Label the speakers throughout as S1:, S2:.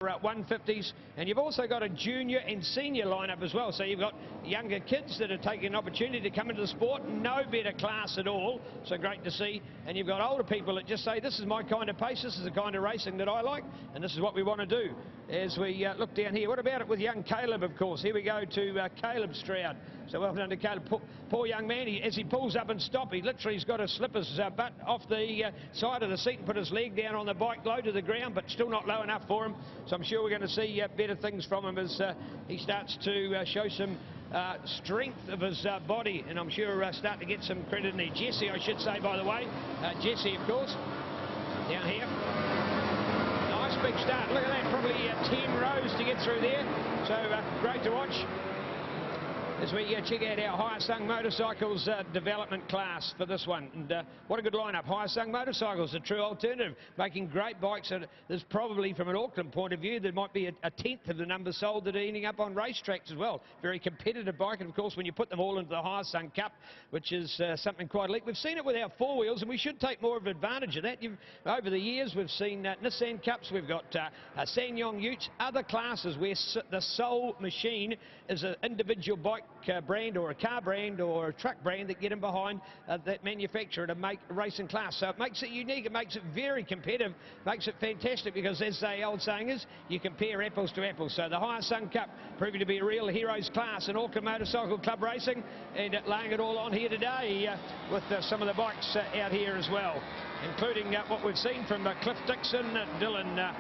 S1: 150s, and you've also got a junior and senior lineup as well, so you've got younger kids that are taking an opportunity to come into the sport. No better class at all, so great to see. And you've got older people that just say, this is my kind of pace, this is the kind of racing that I like, and this is what we want to do. As we look down here, what about it with young Caleb, of course? Here we go to Caleb Stroud. So well done to Caleb. Poor young man, as he pulls up and stops, he literally has got to slip his butt off the side of the seat and put his leg down on the bike, low to the ground, but still not low enough for him. So I'm sure we're going to see better things from him as he starts to show some strength of his body, and I'm sure start to get some credit in there. Jesse, I should say, by the way. Jesse, of course, down here. Nice big start. Look at that, probably 10 rows to get through there. So great to watch as we check out our Higher Motorcycles development class for this one. And what a good lineup. Higher Motorcycles, a true alternative, making great bikes. There's probably, from an Auckland point of view, there might be a tenth of the numbers sold that are ending up on racetracks as well. Very competitive bike, and of course when you put them all into the Higher Cup, which is something quite elite. We've seen it with our four wheels, and we should take more of advantage of that. Over the years we've seen Nissan Cups, we've got Sanyong Utes, other classes where the sole machine is an individual bike brand or a car brand or a truck brand that get in behind that manufacturer to make a racing class. So it makes it unique, it makes it very competitive, makes it fantastic, because as the old saying is, you compare apples to apples. So the Higher Cup proving to be a real heroes class in Auckland Motorcycle Club racing, and laying it all on here today with some of the bikes out here as well, including what we've seen from Cliff Dixon, Dylan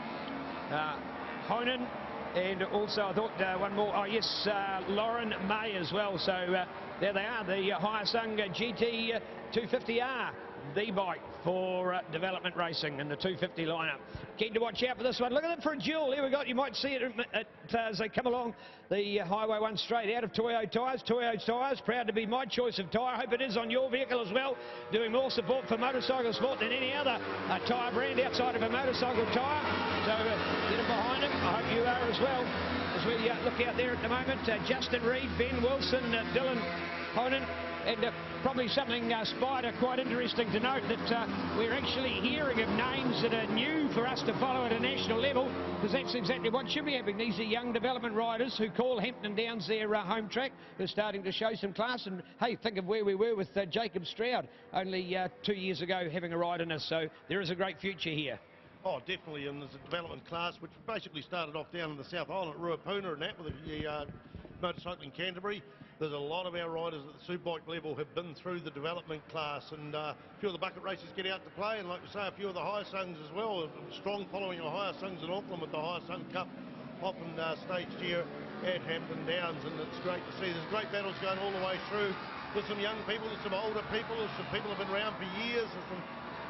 S1: Honan, and also I thought one more, oh yes, Lauren May as well. So there they are, the Higher GT 250R, the bike for development racing in the 250 lineup. Keen to watch out for this one. Look at it for a duel. Here we got, you might see it as they come along the Highway 1 straight out of Toyo Tyres. Toyo Tyres, proud to be my choice of tyre. Hope it is on your vehicle as well. Doing more support for motorcycle sport than any other tyre brand outside of a motorcycle tyre. So get it behind them. I hope you are as well. As we look out there at the moment, Justin Reed, Ben Wilson, Dylan Honan, and probably something, Spider, quite interesting to note that we're actually hearing of names that are new for us to follow at a national level, because that's exactly what should be happening. These are young development riders who call Hampton Downs their home track, who are starting to show some class. And hey, think of where we were with Jacob Stroud only 2 years ago having a ride in us. So there is a great future here.
S2: Oh, definitely, and there's a development class which basically started off down in the South Island at Ruapuna and that with the motorcycling Canterbury. There's a lot of our riders at the superbike level have been through the development class, and a few of the bucket races get out to play, and like I say, a few of the Higher Sungs as well. A strong following of Higher Sungs in Auckland with the Higher Sun Cup often staged here at Hampton Downs, and it's great to see. There's great battles going all the way through. There's some young people, there's some older people, there's some people who have been around for years. There's some,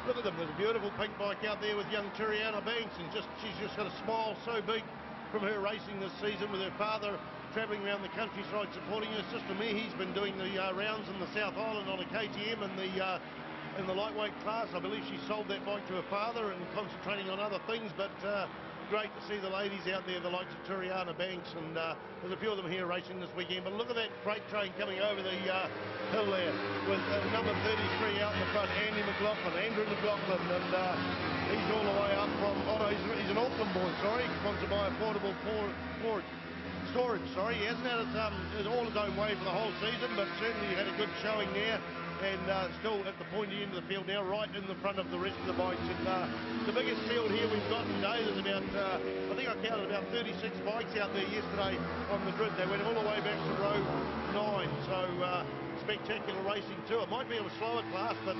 S2: look at them, there's a beautiful pink bike out there with young Tiriana Banks, and she's just got a smile so big from her racing this season with her father travelling around the countryside supporting her. Sister me, he's been doing the rounds in the South Island on a KTM in the lightweight class. I believe she sold that bike to her father and concentrating on other things, but great to see the ladies out there, the likes of Tiriana Banks, and there's a few of them here racing this weekend. But look at that freight train coming over the hill there with number 33 out in the front, Andrew McLaughlin, and he's all the way up from, oh no, he's an Auckland boy, sorry, sponsored by Affordable Storage, sorry. He hasn't had it all his own way for the whole season, but certainly he had a good showing there, and still at the pointy end of the field now, right in the front of the rest of the bikes. And the biggest field here we've got today, there's about, I think I counted about 36 bikes out there yesterday on the grid. They went all the way back to row 9, so spectacular racing too. It might be a slower class, but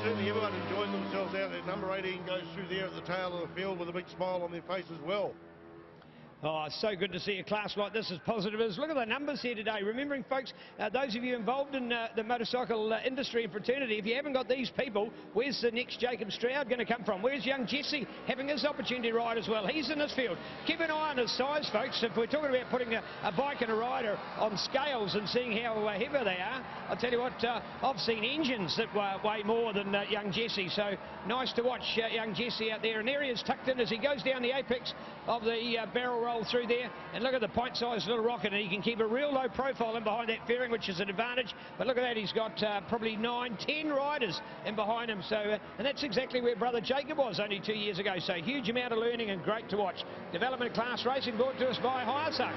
S2: certainly everyone enjoying themselves out there. Number 18 goes through there at the tail of the field with a big smile on their face as well.
S1: Oh, it's so good to see a class like this as positive as. Look at the numbers here today. Remembering, folks, those of you involved in the motorcycle industry and fraternity, if you haven't got these people, where's the next Jacob Stroud going to come from? Where's young Jesse having his opportunity to ride as well? He's in this field. Keep an eye on his size, folks. If we're talking about putting a bike and a rider on scales and seeing how heavy they are, I'll tell you what, I've seen engines that weigh more than young Jesse. So nice to watch young Jesse out there. And there he is tucked in as he goes down the apex of the barrel roll through there, and look at the point-sized little rocket, and he can keep a real low profile in behind that fairing, which is an advantage. But look at that, he's got probably 9, 10 riders in behind him. So, and that's exactly where brother Jacob was only 2 years ago. So huge amount of learning and great to watch. Development class racing brought to us by Hiresung.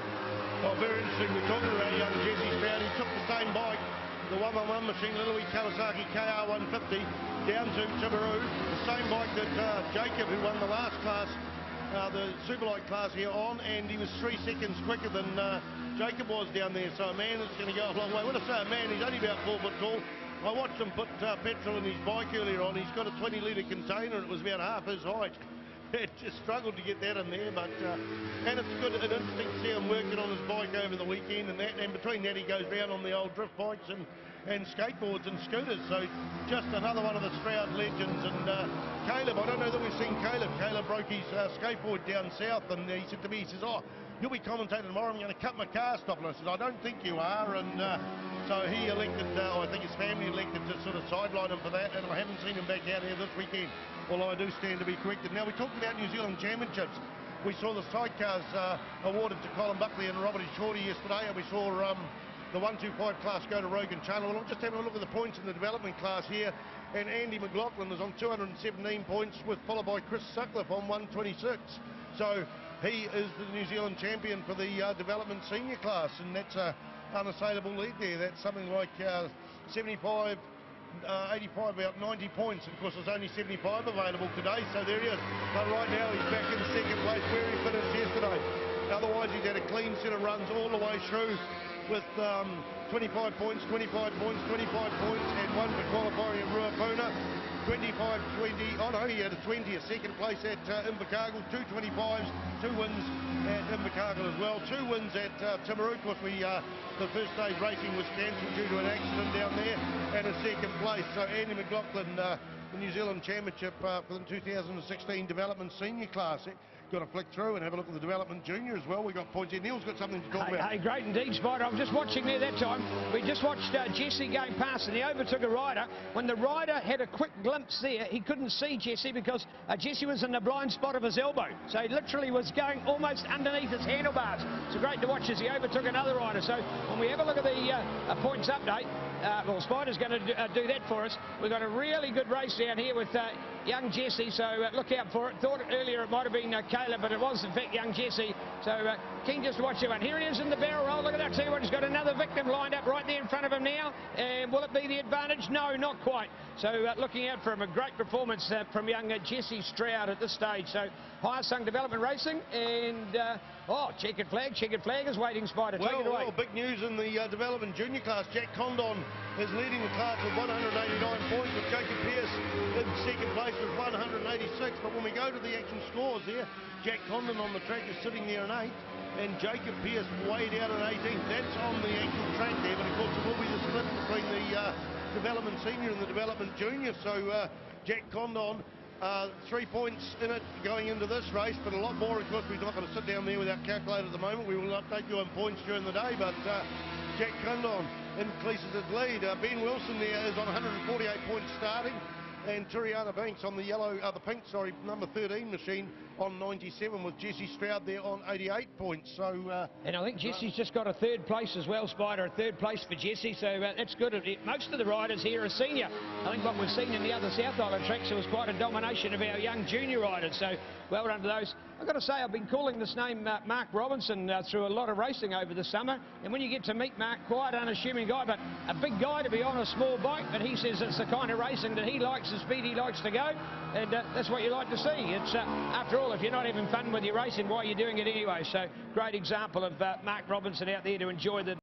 S2: Well, very interesting. We're talking about young Jesse Stroud. He took the same bike, the 111 machine, little wee Kawasaki KR150, down to Timaru. The same bike that Jacob, who won the last class, the Superlight class here on, and he was 3 seconds quicker than Jacob was down there. So a man that's going to go a long way. When I say a man, he's only about 4 foot tall. I watched him put petrol in his bike earlier on. He's got a 20-litre container, and it was about half his height. It just struggled to get that in there, but and it's good and interesting to see him working on his bike over the weekend, and that, and between that he goes round on the old drift bikes and skateboards and scooters. So just another one of the Stroud legends. And Caleb, I don't know that we've seen Caleb. Caleb broke his skateboard down south, and he said to me, he says, "Oh, you'll be commentating tomorrow. I'm going to cut my car stop." And I said, "I don't think you are." And so he elected, I think his family elected to sort of sideline him for that, and I haven't seen him back out here this weekend, although I do stand to be corrected. Now, we talked about New Zealand Championships. We saw the sidecars awarded to Colin Buckley and Robert Shorty yesterday, and we saw the 125 class go to Rogan Channel. And I'm just having a look at the points in the development class here, and Andy McLaughlin is on 217 points, followed by Chris Sutcliffe on 126. So he is the New Zealand champion for the development senior class, and that's a unassailable lead there. That's something like 75, 85, about 90 points. Of course, there's only 75 available today, so there he is. But right now he's back in second place where he finished yesterday. Otherwise, he's had a clean set of runs all the way through with 25 points, 25 points, 25 points, and one for qualifying at Ruapuna. 25-20, oh no, he had a 20, a second place at Invercargill, 2 25s, 2 wins at Invercargill as well, 2 wins at Timaru. Of course, the first day's racing was cancelled due to an accident down there, and a second place. So Andy McLaughlin, the New Zealand Championship for the 2016 Development Senior Class. Got to flick through and have a look at the Development Junior as well. We've got points here. Neil's got something to talk about.
S1: Hey, great indeed, Spider. I'm just watching there that time. We just watched Jesse going past, and he overtook a rider. When the rider had a quick glimpse there, he couldn't see Jesse because Jesse was in the blind spot of his elbow. So he literally was going almost underneath his handlebars. So great to watch as he overtook another rider. So when we have a look at the points update, well, Spider's going to do that for us. We've got a really good race down here with young Jesse, so look out for it. Thought earlier it might have been Caleb, but it was in fact young Jesse. So keen just to watch that one. Here he is in the barrel roll. Look at that. Tell you what, he's got another victim lined up right there in front of him now. And will it be the advantage? No, not quite. So looking out for him, a great performance from young Jesse Stroud at this stage. So Hiresung Development Racing, and checkered flag is waiting, Spider. Take it away.
S2: Well, big news in the Development Junior class. Jack Condon is leading the class with 189 points, with Jacob Pearce in second place with 186. But when we go to the actual scores here, Jack Condon on the track is sitting there in 8th, and Jacob Pearce way down in 18th. That's on the actual track there, but of course it will be the split between the Development Senior and the Development Junior. So Jack Condon, 3 points in it going into this race, but a lot more. Of course, we're not going to sit down there with our calculator at the moment. We will update you on points during the day, but Jack Condon increases his lead. Ben Wilson there is on 148 points starting, and Turiana Banks on the pink, number 13 machine on 97, with Jesse Stroud there on 88 points. So
S1: and I think Jesse's just got a 3rd place as well, Spider, a 3rd place for Jesse, so that's good. Most of the riders here are senior. I think what we've seen in the other South Island tracks, there was quite a domination of our young junior riders, so well done to those. I've got to say, I've been calling this name Mark Robinson through a lot of racing over the summer, and when you get to meet Mark, quite unassuming guy, but a big guy to be on a small bike, but he says it's the kind of racing that he likes, the speed he likes to go, and that's what you like to see. It's after all, if you're not having fun with your racing, why are you doing it anyway? So great example of Mark Robinson out there to enjoy the